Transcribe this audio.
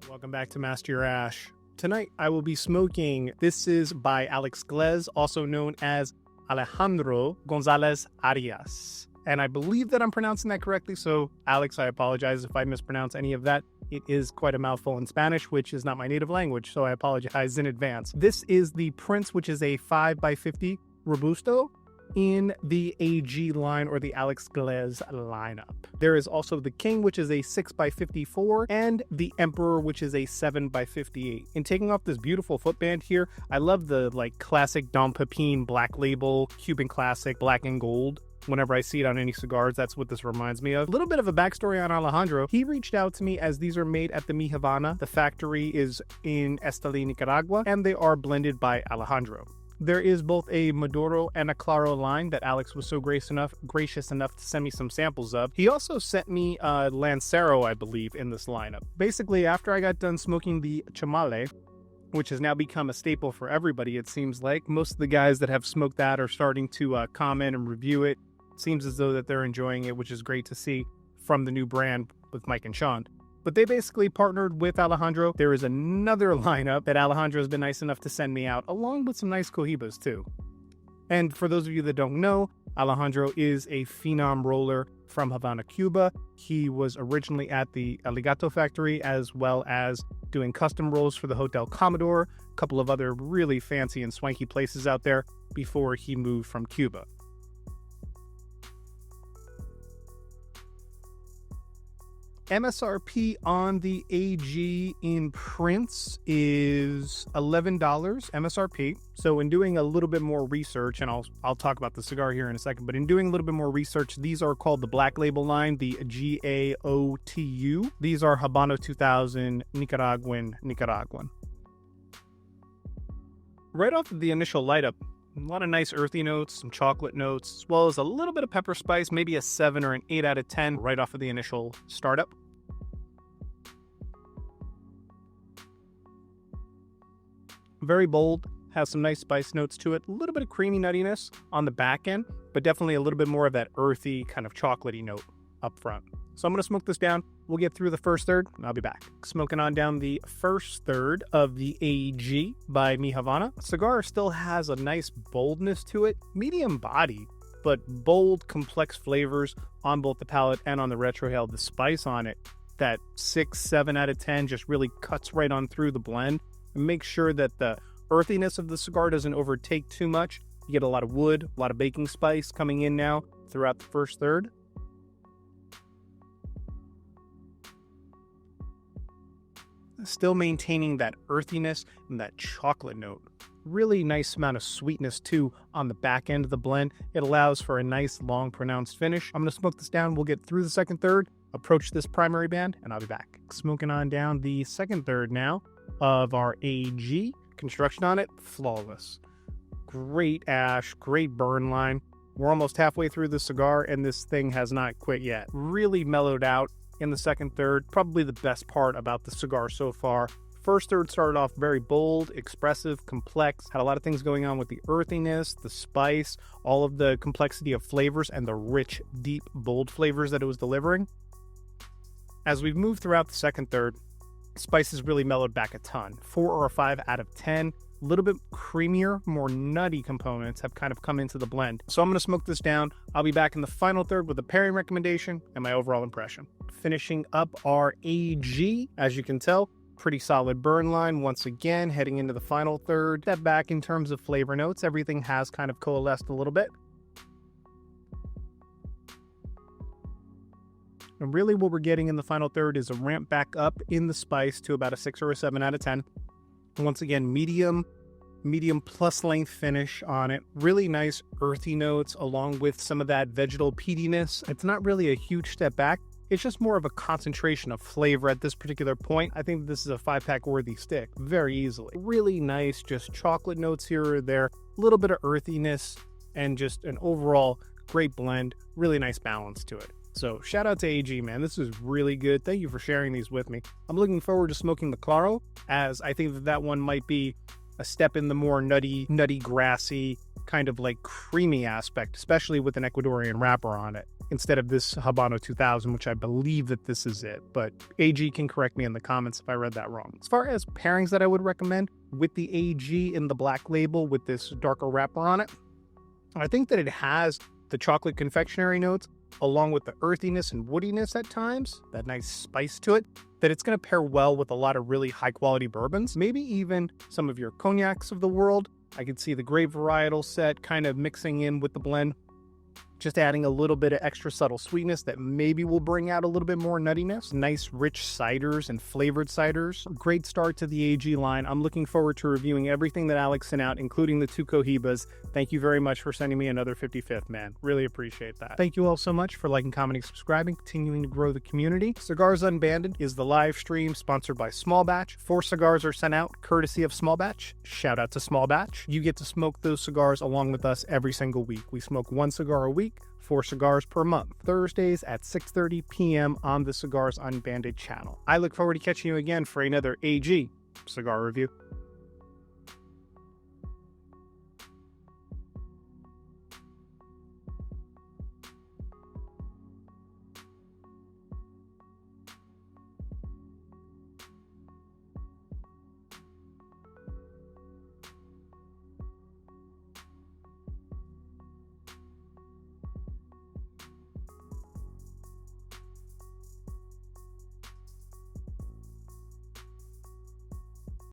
Welcome back to Master Your Ash. Tonight I will be smoking, this is by Alex Glez, also known as Alejandro Gonzalez Arias. And I believe that I'm pronouncing that correctly, so Alex, I apologize if I mispronounce any of that. It is quite a mouthful in Spanish, which is not my native language, so I apologize in advance. This is the Prince, which is a 5x50 Robusto in the AG line, or the Alex Glez lineup. There is also the King, which is a 6x54, and the Emperor, which is a 7x58. In taking off this beautiful footband here, I love the classic Dom Pepin black label, Cuban classic, black and gold. Whenever I see it on any cigars, that's what this reminds me of. A little bit of a backstory on Alejandro. He reached out to me as these are made at the Mi Havana. The factory is in Esteli, Nicaragua, and they are blended by Alejandro. There is both a Maduro and a Claro line that Alex was so gracious enough to send me some samples of. He also sent me a Lancero, I believe, in this lineup. Basically, after I got done smoking the Chamale, which has now become a staple for everybody, it seems like. Most of the guys that have smoked that are starting to comment and review it. It seems as though that they're enjoying it, which is great to see from the new brand with Mike and Sean. But they basically partnered with Alejandro. There is another lineup that Alejandro has been nice enough to send me out, along with some nice Cohibas too. And for those of you that don't know, Alejandro is a phenom roller from Havana, Cuba. He was originally at the Aligato factory, as well as doing custom rolls for the Hotel Commodore, a couple of other really fancy and swanky places out there before he moved from Cuba. MSRP on the AG in Prince is $11 MSRP. So in doing a little bit more research, and I'll talk about the cigar here in a second, but in doing a little bit more research, these are called the Black Label line, the GAOTU. These are Habano 2000 Nicaraguan. Right off of the initial light up, a lot of nice earthy notes, some chocolate notes, as well as a little bit of pepper spice, maybe a 7 or an 8 out of 10 right off of the initial startup. Very bold, has some nice spice notes to it, a little bit of creamy nuttiness on the back end, but definitely a little bit more of that earthy kind of chocolatey note up front. So I'm going to smoke this down. We'll get through the first third, and I'll be back. Smoking on down the first third of the AG by Mi Havana. Cigar still has a nice boldness to it, medium body, but bold, complex flavors on both the palate and on the retrohale. The spice on it, that 6, 7 out of 10 just really cuts right on through the blend. And make sure that the earthiness of the cigar doesn't overtake too much. You get a lot of wood, a lot of baking spice coming in now throughout the first third. Still maintaining that earthiness and that chocolate note. Really nice amount of sweetness too on the back end of the blend. It allows for a nice long pronounced finish. I'm going to smoke this down. We'll get through the second third, approach this primary band, and I'll be back. Smoking on down the second third now of our AG. Construction on it, flawless. Great ash, great burn line. We're almost halfway through the cigar and this thing has not quit yet. Really mellowed out in the second third. Probably the best part about the cigar so far. First third started off very bold, expressive, complex, had a lot of things going on with the earthiness, the spice, all of the complexity of flavors, and the rich, deep, bold flavors that it was delivering. As we've moved throughout the second third, spice has really mellowed back a ton. 4 or a 5 out of 10. A little bit creamier, more nutty components have kind of come into the blend. So I'm going to smoke this down. I'll be back in the final third with a pairing recommendation and my overall impression. Finishing up our AG, as you can tell, pretty solid burn line. Once again, heading into the final third. Step back in terms of flavor notes. Everything has kind of coalesced a little bit. And really what we're getting in the final third is a ramp back up in the spice to about a 6 or a 7 out of 10. Once again, medium plus length finish on it. Really nice earthy notes along with some of that vegetal peatiness. It's not really a huge step back. It's just more of a concentration of flavor at this particular point. I think this is a 5-pack worthy stick very easily. Really nice, just chocolate notes here or there. A little bit of earthiness and just an overall great blend. Really nice balance to it. So shout out to AG, man. This is really good. Thank you for sharing these with me. I'm looking forward to smoking the Claro, as I think that one might be a step in the more nutty, grassy, kind of like creamy aspect, especially with an Ecuadorian wrapper on it. instead of this Habano 2000, which I believe that this is it, but AG can correct me in the comments if I read that wrong. As far as pairings that I would recommend with the AG in the black label with this darker wrapper on it, I think that it has the chocolate confectionery notes along with the earthiness and woodiness at times, that nice spice to it, that it's going to pair well with a lot of really high quality bourbons, maybe even some of your cognacs of the world. I could see the grape varietal set kind of mixing in with the blend, just adding a little bit of extra subtle sweetness that maybe will bring out a little bit more nuttiness. Nice rich ciders and flavored ciders. Great start to the AG line. I'm looking forward to reviewing everything that Alex sent out, including the 2 Cohibas. Thank you very much for sending me another 55th, man. Really appreciate that. Thank you all so much for liking, commenting, subscribing, continuing to grow the community. Cigars Unbanded is the live stream sponsored by Small Batch. 4 cigars are sent out courtesy of Small Batch. Shout out to Small Batch. You get to smoke those cigars along with us every single week. We smoke 1 cigar a week, 4 cigars per month, Thursdays at 6:30 p.m. on the Cigars Unbanded channel. I look forward to catching you again for another AG cigar review.